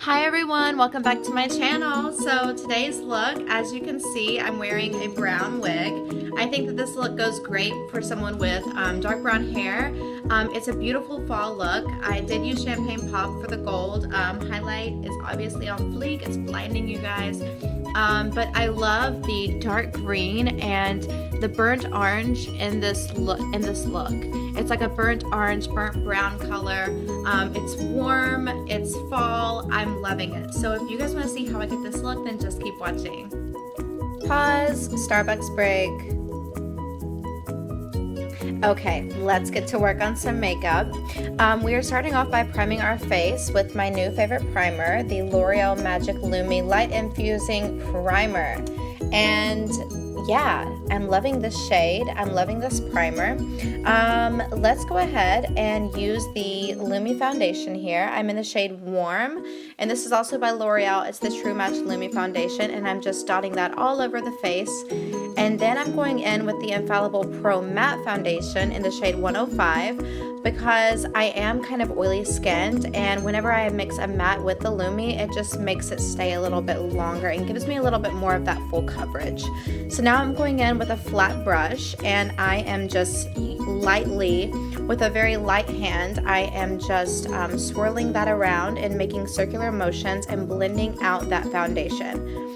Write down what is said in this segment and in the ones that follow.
Hi everyone, welcome back to my channel. So today's look, as you can see, I'm wearing a brown wig. I think that this look goes great for someone with dark brown hair. It's a beautiful fall look. I did use Champagne Pop for the gold. Highlight is obviously on fleek. It's blinding, you guys. But I love the dark green and the burnt orange in this look. It's like a burnt orange, burnt brown color. It's warm, it's fall. I'm loving it. So if you guys want to see how I get this look, then just keep watching. Pause, Starbucks break. Okay, let's get to work on some makeup. We are starting off by priming our face with my new favorite primer, the L'Oreal Magic Lumi Light Infusing Primer. And yeah, I'm loving this shade. I'm loving this primer. Let's go ahead and use the Lumi foundation here. I'm in the shade Warm, and this is also by L'Oreal. It's the True Match Lumi foundation, and I'm just dotting that all over the face. And then I'm going in with the Infallible Pro Matte foundation in the shade 105 because I am kind of oily skinned, and whenever I mix a matte with the Lumi, it just makes it stay a little bit longer and gives me a little bit more of that full coverage. So now I'm going in with a flat brush, and I am just lightly, with a very light hand, I am just swirling that around and making circular motions and blending out that foundation.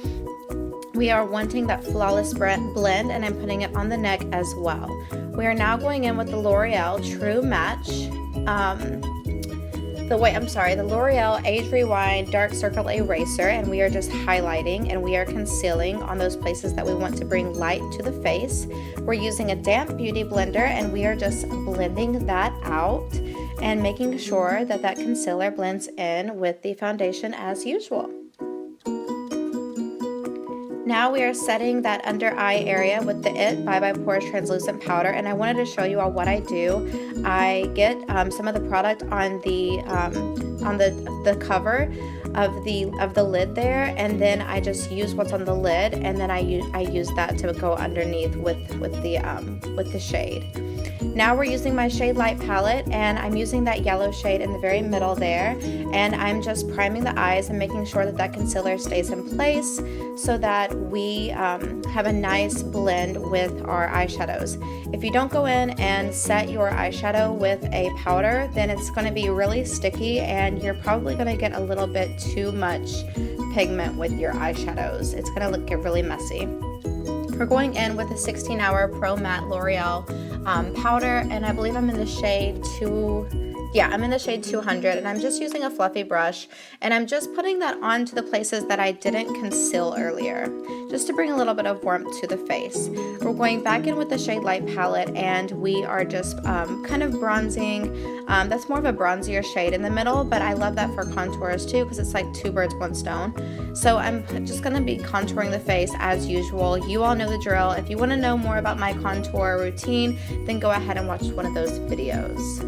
We are wanting that flawless blend, and I'm putting it on the neck as well. We are now going in with the L'Oreal True Match, the L'Oreal Age Rewind Dark Circle Eraser, and we are just highlighting and we are concealing on those places that we want to bring light to the face. We're using a damp beauty blender, and we are just blending that out and making sure that that concealer blends in with the foundation as usual. Now we are setting that under eye area with the Bye Bye Pores translucent powder, and I wanted to show you all what I do. I get some of the product on the cover of the lid there, and then I just use what's on the lid, and then I use that to go underneath with the shade. Now we're using my Shade Light palette, and I'm using that yellow shade in the very middle there, and I'm just priming the eyes and making sure that that concealer stays in place so that we have a nice blend with our eyeshadows. If you don't go in and set your eyeshadow with a powder, then it's going to be really sticky, and you're probably going to get a little bit too much pigment with your eyeshadows. It's going to get really messy. We're going in with a 16-hour Pro Matte L'Oreal powder, and I believe I'm in the shade 200, and I'm just using a fluffy brush, and I'm just putting that onto the places that I didn't conceal earlier, just to bring a little bit of warmth to the face. We're going back in with the Shade Light palette, and we are just kind of bronzing. That's more of a bronzier shade in the middle, but I love that for contours too because it's like two birds, one stone. So I'm just going to be contouring the face as usual. You all know the drill. If you want to know more about my contour routine, then go ahead and watch one of those videos.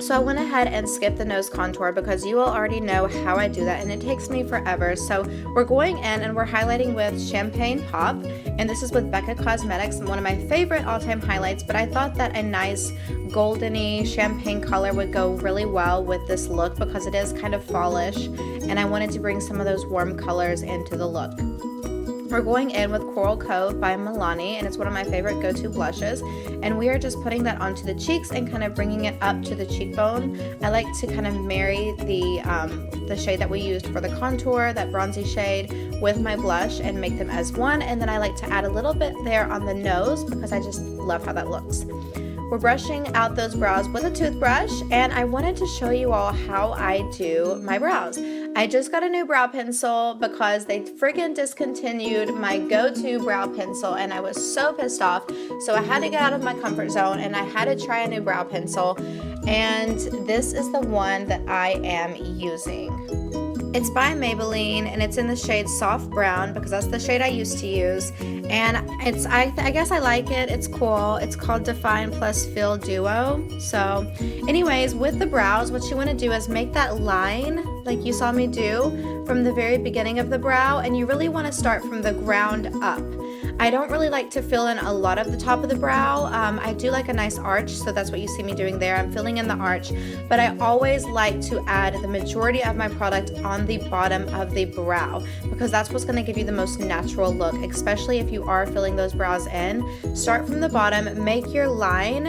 So I went ahead and skipped the nose contour because you all already know how I do that, and it takes me forever. So we're going in and we're highlighting with Champagne Pop, and this is with Becca Cosmetics, and one of my favorite all-time highlights, but I thought that a nice goldeny champagne color would go really well with this look because it is kind of fallish, and I wanted to bring some of those warm colors into the look. We're going in with Coral Cove by Milani, and it's one of my favorite go-to blushes, and we are just putting that onto the cheeks and kind of bringing it up to the cheekbone. I like to kind of marry the shade that we used for the contour, that bronzy shade, with my blush and make them as one, and then I like to add a little bit there on the nose because I just love how that looks. We're brushing out those brows with a toothbrush, and I wanted to show you all how I do my brows. I just got a new brow pencil because they freaking discontinued my go-to brow pencil and I was so pissed off. So I had to get out of my comfort zone and I had to try a new brow pencil, and this is the one that I am using. It's by Maybelline and it's in the shade Soft Brown because that's the shade I used to use, and I guess I like it. It's cool. It's called Define Plus Fill Duo. So anyways, with the brows, what you want to do is make that line like you saw me do from the very beginning of the brow, and you really want to start from the ground up. I don't really like to fill in a lot of the top of the brow. I do like a nice arch, so that's what you see me doing there. I'm filling in the arch, but I always like to add the majority of my product on the bottom of the brow because that's what's going to give you the most natural look, especially if you are filling those brows in. Start from the bottom, make your line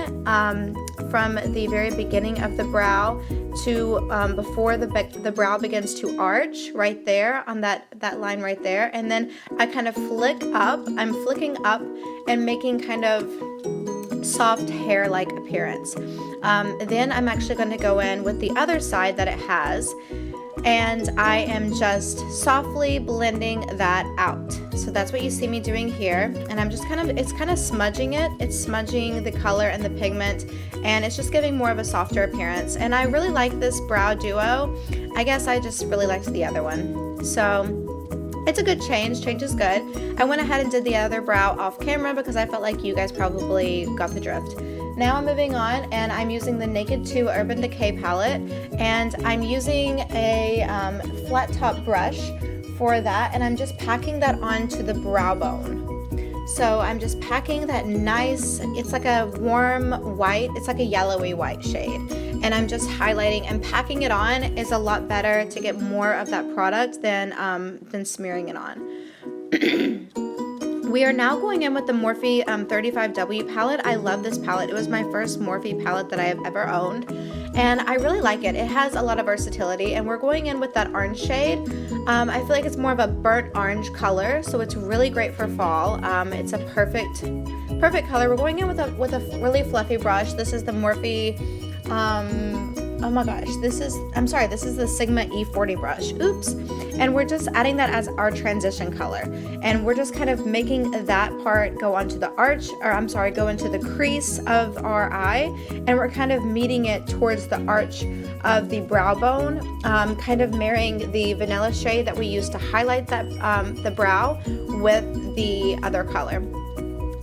from the very beginning of the brow to before the brow begins to arch, right there on that line right there, and then I kind of flick up. I'm flicking up and making kind of soft hair-like appearance. Then I'm actually going to go in with the other side that it has, and I am just softly blending that out. So that's what you see me doing here, and I'm just it's kind of smudging it. It's smudging the color and the pigment, and it's just giving more of a softer appearance. And I really like this brow duo. I guess I just really liked the other one. So it's a good change. Change is good. I went ahead and did the other brow off camera because I felt like you guys probably got the drift. Now I'm moving on and I'm using the Naked 2 Urban Decay palette, and I'm using a flat top brush for that, and I'm just packing that onto the brow bone. So I'm just packing that nice, it's like a warm white, it's like a yellowy white shade, and I'm just highlighting, and packing it on is a lot better to get more of that product than smearing it on. We are now going in with the Morphe 35W palette. I love this palette. It was my first Morphe palette that I have ever owned, and I really like it. It has a lot of versatility, and we're going in with that orange shade. I feel like it's more of a burnt orange color, so it's really great for fall. It's a perfect color. We're going in with a really fluffy brush. This is the Morphe, oh my gosh, this is the Sigma E40 brush. Oops. And we're just adding that as our transition color. And we're just kind of making that part go onto the arch, or go into the crease of our eye. And we're kind of meeting it towards the arch of the brow bone, kind of marrying the vanilla shade that we used to highlight that the brow with the other color.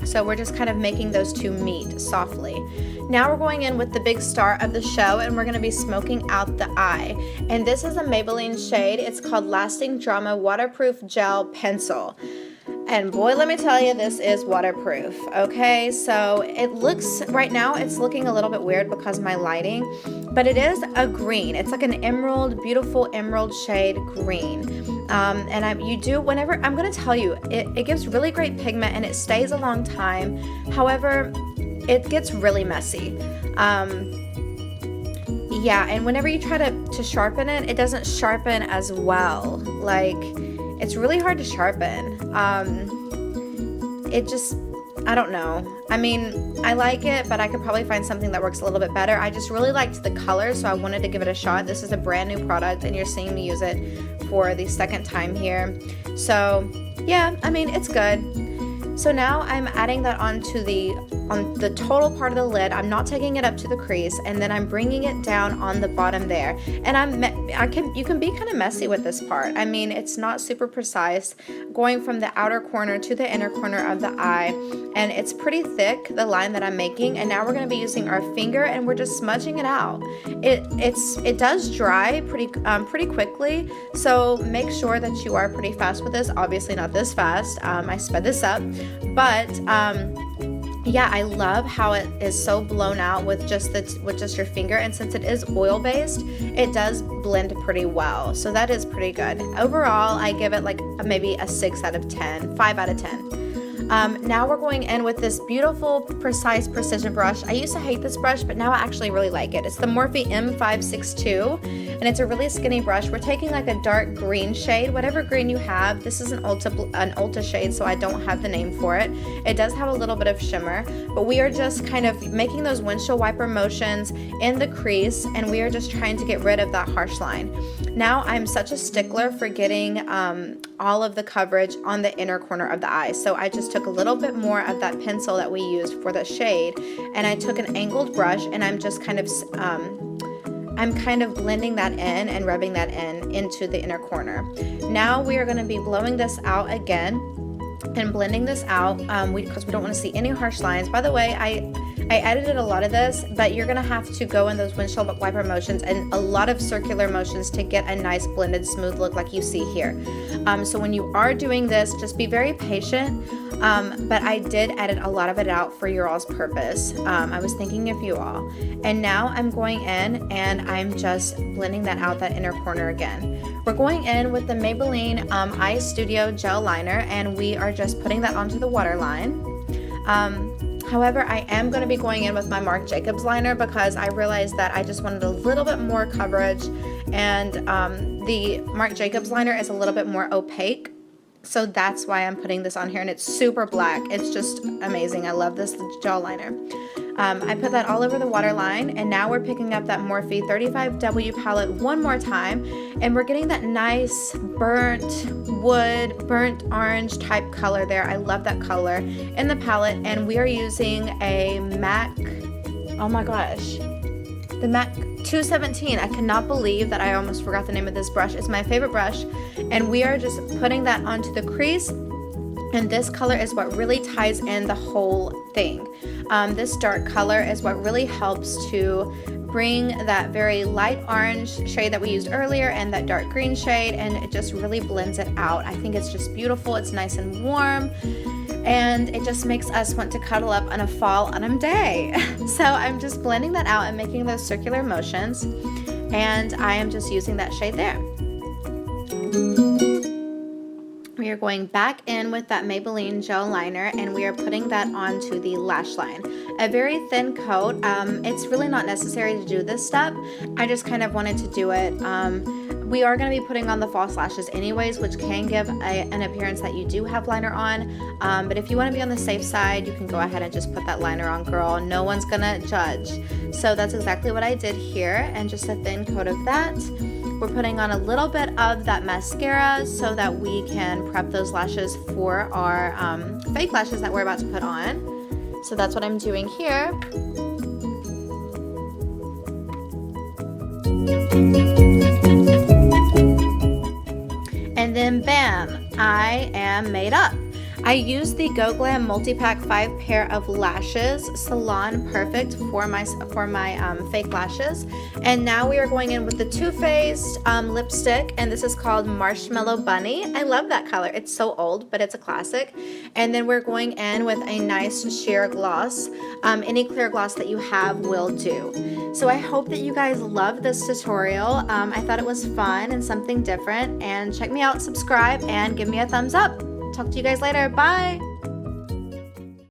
So we're just kind of making those two meet softly. Now we're going in with the big star of the show, and we're going to be smoking out the eye. And this is a Maybelline shade. It's called Lasting Drama Waterproof Gel Pencil. And boy, let me tell you, this is waterproof. Okay, so it looks, right now it's looking a little bit weird because of my lighting, but it is a green. It's like an emerald, beautiful emerald shade green. And I'm going to tell you, it gives really great pigment and it stays a long time. However, it gets really messy. Yeah, and whenever you try to sharpen it, it doesn't sharpen as well. Like, it's really hard to sharpen. It just, I don't know. I mean, I like it, but I could probably find something that works a little bit better. I just really liked the color, so I wanted to give it a shot. This is a brand new product, and you're seeing me use it for the second time here. So, yeah, I mean, it's good. So now I'm adding that on the total part of the lid. I'm not taking it up to the crease, and then I'm bringing it down on the bottom there. And you can be kind of messy with this part. I mean, it's not super precise, going from the outer corner to the inner corner of the eye, and it's pretty thick, the line that I'm making. And now we're going to be using our finger, and we're just smudging it out. It does dry pretty quickly, so make sure that you are pretty fast with this. Obviously not this fast. I sped this up. But yeah, I love how it is so blown out with just your finger, and since it is oil based, it does blend pretty well. So that is pretty good. Overall, I give it like maybe a 6 out of 10, 5 out of 10. Now we're going in with this beautiful, precise precision brush. I used to hate this brush, but now I actually really like it. It's the Morphe M562, and it's a really skinny brush. We're taking like a dark green shade, whatever green you have. This is an Ulta shade, so I don't have the name for it. It does have a little bit of shimmer, but we are just kind of making those windshield wiper motions in the crease, and we are just trying to get rid of that harsh line. Now I'm such a stickler for getting all of the coverage on the inner corner of the eye, so I just took a little bit more of that pencil that we used for the shade, and I took an angled brush, and I'm just kind of blending that in and rubbing that into the inner corner. Now we are going to be blowing this out again and blending this out because we don't want to see any harsh lines. By the way, I edited a lot of this, but you're gonna have to go in those windshield wiper motions and a lot of circular motions to get a nice blended smooth look like you see here. So when you are doing this, just be very patient, but I did edit a lot of it out for your all's purpose. I was thinking of you all. And now I'm going in and I'm just blending that out, that inner corner again. We're going in with the Maybelline Eye Studio Gel Liner, and we are just putting that onto the waterline. However, I am going to be going in with my Marc Jacobs liner because I realized that I just wanted a little bit more coverage, and the Marc Jacobs liner is a little bit more opaque. So that's why I'm putting this on here, and it's super black. It's just amazing. I love this gel liner. I put that all over the waterline, and now we're picking up that Morphe 35W palette one more time, and we're getting that nice burnt wood, burnt orange type color there. I love that color in the palette, and we are using a MAC, oh my gosh, the MAC 217. I cannot believe that I almost forgot the name of this brush. It's my favorite brush, and we are just putting that onto the crease, and this color is what really ties in the whole thing. This dark color is what really helps to bring that very light orange shade that we used earlier and that dark green shade, and it just really blends it out. I think it's just beautiful. It's nice and warm, and it just makes us want to cuddle up on a fall autumn day. So I'm just blending that out and making those circular motions, and I am just using that shade there. We are going back in with that Maybelline gel liner, and we are putting that onto the lash line. A very thin coat. It's really not necessary to do this step. I just kind of wanted to do it. We are going to be putting on the false lashes anyways, which can give an appearance that you do have liner on. But if you want to be on the safe side, you can go ahead and just put that liner on, girl. No one's going to judge. So that's exactly what I did here, and just a thin coat of that. We're putting on a little bit of that mascara so that we can prep those lashes for our fake lashes that we're about to put on. So that's what I'm doing here. And then bam, I am made up. I used the Go Glam Multi-Pack 5 pair of lashes, Salon Perfect, for my fake lashes. And now we are going in with the Too Faced lipstick, and this is called Marshmallow Bunny. I love that color. It's so old, but it's a classic. And then we're going in with a nice sheer gloss. Any clear gloss that you have will do. So I hope that you guys love this tutorial. I thought it was fun and something different. And check me out, subscribe, and give me a thumbs up. Talk to you guys later. Bye.